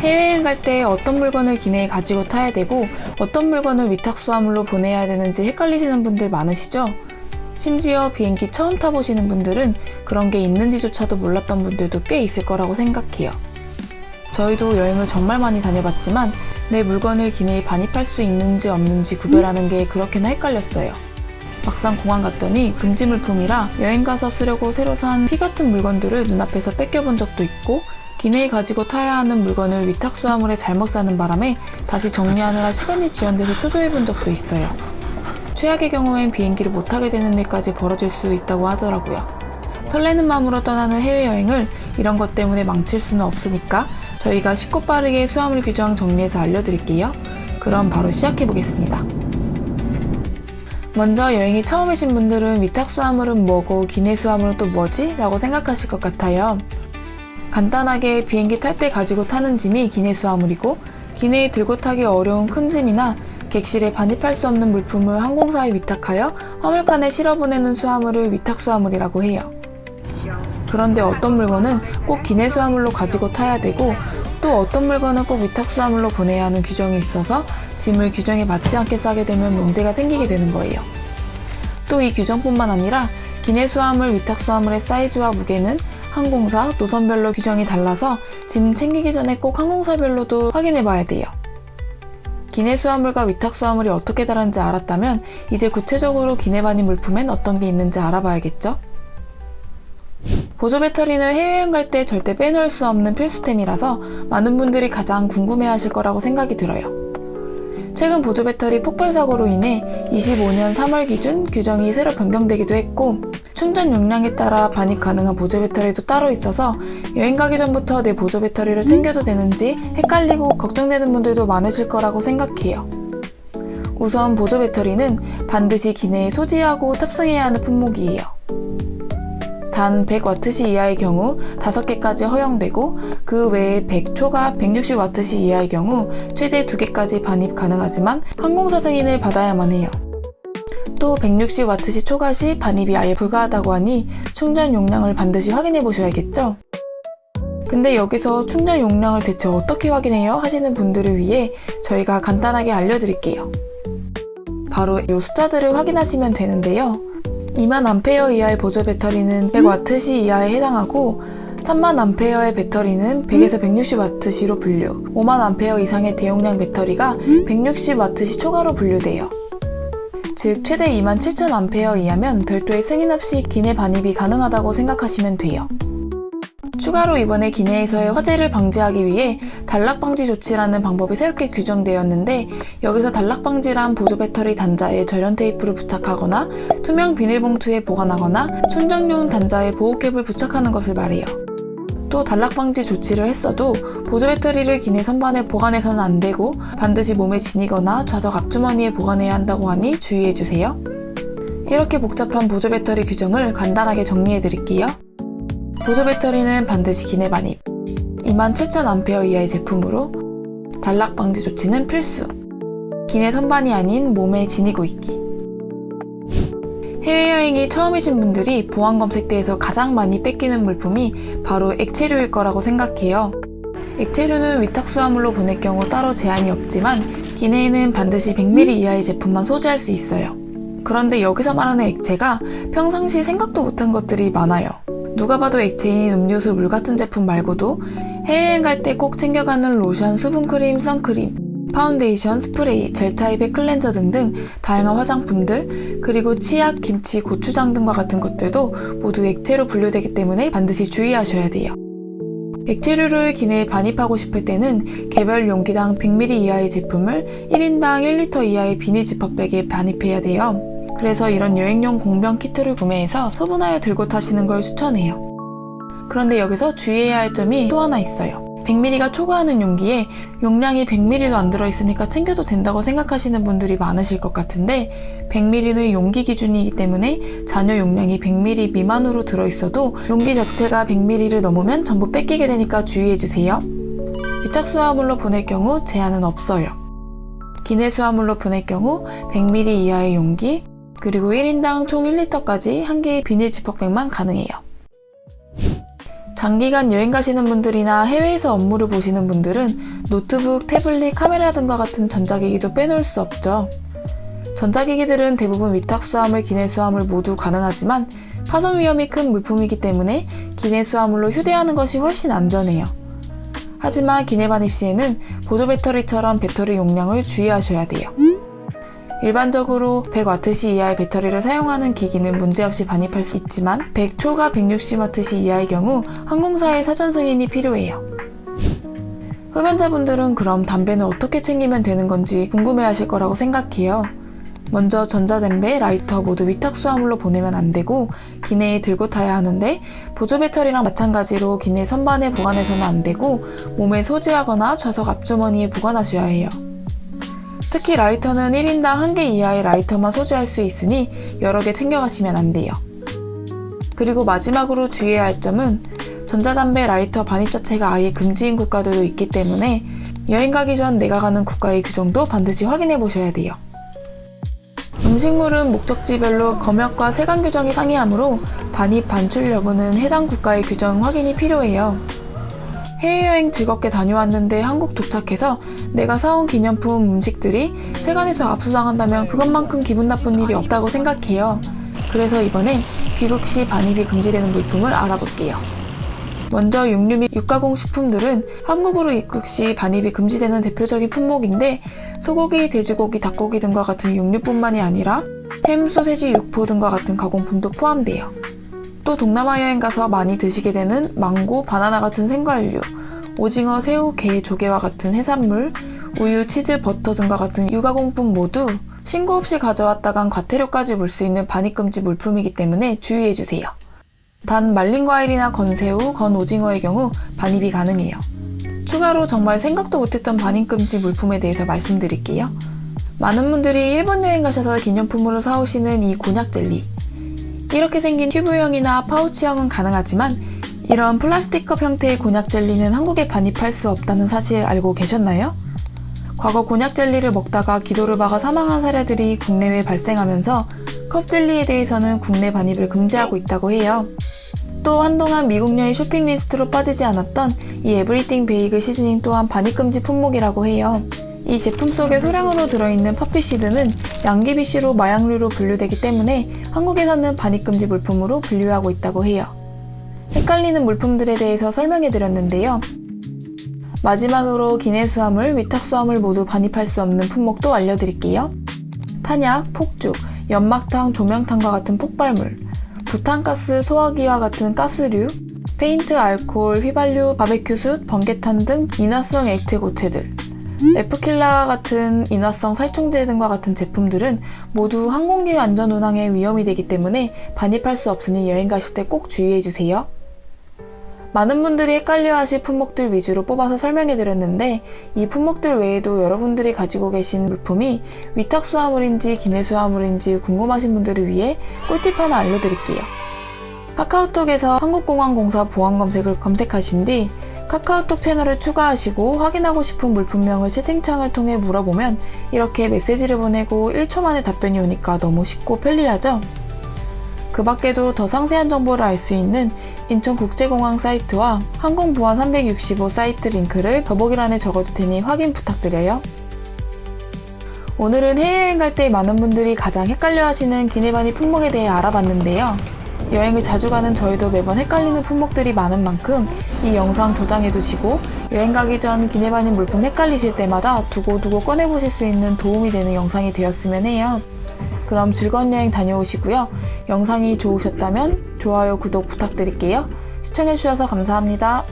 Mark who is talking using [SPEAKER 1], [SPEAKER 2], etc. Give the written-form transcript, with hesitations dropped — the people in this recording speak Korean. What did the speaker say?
[SPEAKER 1] 해외여행 갈 때 어떤 물건을 기내에 가지고 타야 되고 어떤 물건을 위탁수화물로 보내야 되는지 헷갈리시는 분들 많으시죠? 심지어 비행기 처음 타보시는 분들은 그런 게 있는지조차도 몰랐던 분들도 꽤 있을 거라고 생각해요. 저희도 여행을 정말 많이 다녀봤지만 내 물건을 기내에 반입할 수 있는지 없는지 구별하는 게 그렇게나 헷갈렸어요. 막상 공항 갔더니 금지 물품이라 여행 가서 쓰려고 새로 산 피 같은 물건들을 눈앞에서 뺏겨본 적도 있고, 기내에 가지고 타야 하는 물건을 위탁수화물에 잘못 싸는 바람에 다시 정리하느라 시간이 지연돼서 초조해본 적도 있어요. 최악의 경우엔 비행기를 못 타게 되는 일까지 벌어질 수 있다고 하더라고요. 설레는 마음으로 떠나는 해외여행을 이런 것 때문에 망칠 수는 없으니까 저희가 쉽고 빠르게 수화물 규정 정리해서 알려드릴게요. 그럼 바로 시작해보겠습니다. 먼저 여행이 처음이신 분들은 위탁수화물은 뭐고 기내수화물은 또 뭐지? 라고 생각하실 것 같아요. 간단하게 비행기 탈 때 가지고 타는 짐이 기내수화물이고, 기내에 들고 타기 어려운 큰 짐이나 객실에 반입할 수 없는 물품을 항공사에 위탁하여 화물칸에 실어보내는 수화물을 위탁수화물이라고 해요. 그런데 어떤 물건은 꼭 기내수화물로 가지고 타야 되고, 또 어떤 물건은 꼭 위탁수화물로 보내야 하는 규정이 있어서 짐을 규정에 맞지 않게 싸게 되면 문제가 생기게 되는 거예요. 또 이 규정뿐만 아니라 기내수화물, 위탁수화물의 사이즈와 무게는 항공사, 노선별로 규정이 달라서 짐 챙기기 전에 꼭 항공사별로도 확인해 봐야 돼요. 기내수화물과 위탁수화물이 어떻게 다른지 알았다면 이제 구체적으로 기내 반입 물품엔 어떤 게 있는지 알아봐야겠죠? 보조 배터리는 해외여행 갈 때 절대 빼놓을 수 없는 필수템이라서 많은 분들이 가장 궁금해하실 거라고 생각이 들어요. 최근 보조 배터리 폭발 사고로 인해 25년 3월 기준 규정이 새로 변경되기도 했고, 충전 용량에 따라 반입 가능한 보조 배터리도 따로 있어서 여행 가기 전부터 내 보조 배터리를 챙겨도 되는지 헷갈리고 걱정되는 분들도 많으실 거라고 생각해요. 우선 보조 배터리는 반드시 기내에 소지하고 탑승해야 하는 품목이에요. 단 100W시 이하의 경우 5개까지 허용되고, 그 외에 100 초과 160W시 이하의 경우 최대 2개까지 반입 가능하지만 항공사 승인을 받아야만 해요. 또 160W 초과 시 반입이 아예 불가하다고 하니 충전 용량을 반드시 확인해 보셔야겠죠? 근데 여기서 충전 용량을 대체 어떻게 확인해요? 하시는 분들을 위해 저희가 간단하게 알려드릴게요. 바로 이 숫자들을 확인하시면 되는데요. 20,000A 이하의 보조 배터리는 100W시 이하에 해당하고, 30,000A의 배터리는 100에서 160W시로 분류, 50,000A 이상의 대용량 배터리가 160W시 초과로 분류돼요. 즉 최대 27,000A 이하면 별도의 승인 없이 기내 반입이 가능하다고 생각하시면 돼요. 추가로 이번에 기내에서의 화재를 방지하기 위해 단락방지 조치라는 방법이 새롭게 규정되었는데, 여기서 단락방지란 보조 배터리 단자에 절연 테이프를 부착하거나 투명 비닐봉투에 보관하거나 충전용 단자에 보호캡을 부착하는 것을 말해요. 또 단락방지 조치를 했어도 보조 배터리를 기내 선반에 보관해서는 안 되고 반드시 몸에 지니거나 좌석 앞주머니에 보관해야 한다고 하니 주의해주세요. 이렇게 복잡한 보조 배터리 규정을 간단하게 정리해드릴게요. 보조 배터리는 반드시 기내 반입, 27,000A 이하의 제품으로, 단락 방지 조치는 필수, 기내 선반이 아닌 몸에 지니고 있기. 해외여행이 처음이신 분들이 보안 검색대에서 가장 많이 뺏기는 물품이 바로 액체류일 거라고 생각해요. 액체류는 위탁수화물로 보낼 경우 따로 제한이 없지만 기내에는 반드시 100ml 이하의 제품만 소지할 수 있어요. 그런데 여기서 말하는 액체가 평상시 생각도 못한 것들이 많아요. 누가 봐도 액체인 음료수, 물 같은 제품 말고도 해외여행 갈 때 꼭 챙겨가는 로션, 수분크림, 선크림, 파운데이션, 스프레이, 젤 타입의 클렌저 등등 다양한 화장품들, 그리고 치약, 김치, 고추장 등과 같은 것들도 모두 액체로 분류되기 때문에 반드시 주의하셔야 돼요. 액체류를 기내에 반입하고 싶을 때는 개별 용기당 100ml 이하의 제품을 1인당 1리터 이하의 비닐 지퍼백에 반입해야 돼요. 그래서 이런 여행용 공병 키트를 구매해서 소분하여 들고 타시는 걸 추천해요. 그런데 여기서 주의해야 할 점이 또 하나 있어요. 100ml가 초과하는 용기에 용량이 100ml도 안 들어있으니까 챙겨도 된다고 생각하시는 분들이 많으실 것 같은데, 100ml는 용기 기준이기 때문에 잔여 용량이 100ml 미만으로 들어있어도 용기 자체가 100ml를 넘으면 전부 뺏기게 되니까 주의해주세요. 위탁수화물로 보낼 경우 제한은 없어요. 기내수화물로 보낼 경우 100ml 이하의 용기, 그리고 1인당 총 1리터까지 한 개의 비닐 지퍼백만 가능해요. 장기간 여행 가시는 분들이나 해외에서 업무를 보시는 분들은 노트북, 태블릿, 카메라 등과 같은 전자기기도 빼놓을 수 없죠. 전자기기들은 대부분 위탁수화물, 기내수화물 모두 가능하지만 파손 위험이 큰 물품이기 때문에 기내수화물로 휴대하는 것이 훨씬 안전해요. 하지만 기내 반입 시에는 보조 배터리처럼 배터리 용량을 주의하셔야 돼요. 일반적으로 100W시 이하의 배터리를 사용하는 기기는 문제없이 반입할 수 있지만 100 초과 160W시 이하의 경우 항공사의 사전 승인이 필요해요. 흡연자분들은 그럼 담배는 어떻게 챙기면 되는 건지 궁금해하실 거라고 생각해요. 먼저 전자담배, 라이터 모두 위탁수화물로 보내면 안 되고 기내에 들고 타야 하는데 보조 배터리랑 마찬가지로 기내 선반에 보관해서는 안 되고 몸에 소지하거나 좌석 앞주머니에 보관하셔야 해요. 특히 라이터는 1인당 1개 이하의 라이터만 소지할 수 있으니 여러 개 챙겨가시면 안 돼요. 그리고 마지막으로 주의해야 할 점은 전자담배, 라이터 반입 자체가 아예 금지인 국가들도 있기 때문에 여행 가기 전 내가 가는 국가의 규정도 반드시 확인해 보셔야 돼요. 음식물은 목적지별로 검역과 세관 규정이 상이하므로 반입, 반출 여부는 해당 국가의 규정 확인이 필요해요. 해외여행 즐겁게 다녀왔는데 한국 도착해서 내가 사온 기념품 음식들이 세관에서 압수당한다면 그것만큼 기분 나쁜 일이 없다고 생각해요. 그래서 이번엔 귀국 시 반입이 금지되는 물품을 알아볼게요. 먼저 육류 및 육가공 식품들은 한국으로 입국 시 반입이 금지되는 대표적인 품목인데 소고기, 돼지고기, 닭고기 등과 같은 육류뿐만이 아니라 햄, 소세지, 육포 등과 같은 가공품도 포함돼요. 또 동남아 여행 가서 많이 드시게 되는 망고, 바나나 같은 생과일류, 오징어, 새우, 게, 조개와 같은 해산물, 우유, 치즈, 버터 등과 같은 유가공품 모두 신고 없이 가져왔다간 과태료까지 물 수 있는 반입금지 물품이기 때문에 주의해주세요. 단 말린 과일이나 건새우, 건오징어의 경우 반입이 가능해요. 추가로 정말 생각도 못했던 반입금지 물품에 대해서 말씀드릴게요. 많은 분들이 일본 여행 가셔서 기념품으로 사오시는 이 곤약 젤리. 이렇게 생긴 튜브형이나 파우치형은 가능하지만 이런 플라스틱컵 형태의 곤약 젤리는 한국에 반입할 수 없다는 사실 알고 계셨나요? 과거 곤약 젤리를 먹다가 기도를 박아 사망한 사례들이 국내외에 발생하면서 컵 젤리에 대해서는 국내 반입을 금지하고 있다고 해요. 또 한동안 미국 여행 쇼핑 리스트로 빠지지 않았던 이 에브리띵 베이글 시즈닝 또한 반입금지 품목이라고 해요. 이 제품 속에 소량으로 들어있는 퍼피시드는 양귀비씨로 마약류로 분류되기 때문에 한국에서는 반입금지 물품으로 분류하고 있다고 해요. 헷갈리는 물품들에 대해서 설명해드렸는데요. 마지막으로 기내수화물, 위탁수화물 모두 반입할 수 없는 품목도 알려드릴게요. 탄약, 폭죽, 연막탕, 조명탕과 같은 폭발물, 부탄가스, 소화기와 같은 가스류, 페인트, 알코올, 휘발유, 바베큐숯, 번개탄 등 인화성 액체 고체들, F킬라와 같은 인화성 살충제 등과 같은 제품들은 모두 항공기 안전 운항에 위험이 되기 때문에 반입할 수 없으니 여행 가실 때 꼭 주의해주세요. 많은 분들이 헷갈려하실 품목들 위주로 뽑아서 설명해드렸는데 이 품목들 외에도 여러분들이 가지고 계신 물품이 위탁수화물인지 기내수화물인지 궁금하신 분들을 위해 꿀팁 하나 알려드릴게요. 카카오톡에서 한국공항공사 보안검색을 검색하신 뒤 카카오톡 채널을 추가하시고 확인하고 싶은 물품명을 채팅창을 통해 물어보면 이렇게 메시지를 보내고 1초 만에 답변이 오니까 너무 쉽고 편리하죠? 그 밖에도 더 상세한 정보를 알 수 있는 인천국제공항 사이트와 항공보안 365 사이트 링크를 더보기란에 적어둘 테니 확인 부탁드려요. 오늘은 해외여행 갈 때 많은 분들이 가장 헷갈려하시는 기내반입 품목에 대해 알아봤는데요. 여행을 자주 가는 저희도 매번 헷갈리는 품목들이 많은 만큼 이 영상 저장해두시고 여행 가기 전 기내반입 물품 헷갈리실 때마다 두고두고 꺼내보실 수 있는 도움이 되는 영상이 되었으면 해요. 그럼 즐거운 여행 다녀오시고요. 영상이 좋으셨다면 좋아요, 구독 부탁드릴게요. 시청해주셔서 감사합니다.